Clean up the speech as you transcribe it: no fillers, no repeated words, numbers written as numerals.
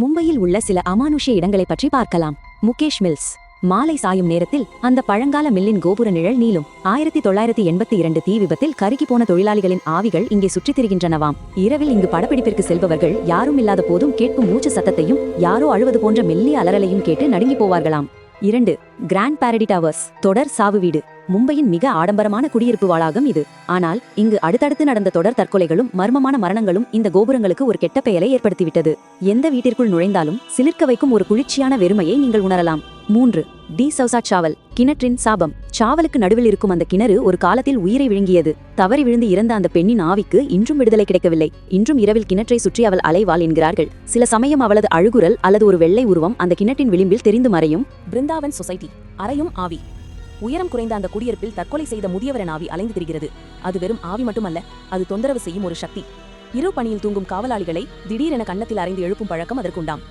மும்பையில் உள்ள சில அமானுஷ்ய இடங்களை பற்றி பார்க்கலாம். முகேஷ் மில்ஸ். மாலை சாயும் நேரத்தில் அந்த பழங்கால மில்லின் கோபுர நிழல் நீளும். 1982 தீ விபத்தில் கருகி போன தொழிலாளிகளின் ஆவிகள் இங்கே சுற்றித் திரிகின்றனவாம். இரவில் இங்கு படப்பிடிப்பிற்கு செல்பவர்கள் யாரும் இல்லாத போதும் கேட்கும் மூச்சு சத்தத்தையும் யாரோ அழுவது போன்ற மெல்லிய அலறலையும் கேட்டு நடுங்கி போவார்களாம். 2. கிராண்ட் பாரடி டவர்ஸ். தொடர் சாவு வீடு. மும்பையின் மிக ஆடம்பரமான குடியிருப்பு வளாகம் இது. ஆனால் இங்கு அடுத்தடுத்து நடந்த தொடர் தற்கொலைகளும் மர்மமான மரணங்களும் இந்த கோபுரங்களுக்கு ஒரு கெட்ட பெயரை ஏற்படுத்திவிட்டது. எந்த வீட்டிற்குள் நுழைந்தாலும் சிலிர்க்க வைக்கும் ஒரு குளிர்ச்சியான வெறுமையை நீங்கள் உணரலாம். 3. டி சௌசா சாவல். கிணற்றின் சாபம். சாவலுக்கு நடுவில் இருக்கும் அந்த கிணறு ஒரு காலத்தில் உயிரை விழுங்கியது. தவறி விழுந்து இறந்த அந்த பெண்ணின் ஆவிக்கு இன்றும் விடுதலை கிடைக்கவில்லை. இன்றும் இரவில் கிணற்றை சுற்றி அவள் அலைவாள் என்கிறார்கள். சில சமயம் அவளது அழுகுரல் அல்லது ஒரு வெள்ளை உருவம் அந்த கிணற்றின் விளிம்பில் தெரிந்து மறையும். பிருந்தாவன் சொசைட்டி. அறையும் ஆவி. உயரம் குறைந்த அந்த குடியிருப்பில் தற்கொலை செய்த முதியவரின் ஆவி அலைந்து திரிகிறது. அது வெறும் ஆவி மட்டுமல்ல, அது தொந்தரவு செய்யும் ஒரு சக்தி. இரவு பணியில் தூங்கும் காவலாளிகளை திடீரென கன்னத்தில் அறைந்து எழுப்பும் பழக்கம் அதற்குண்டாம்.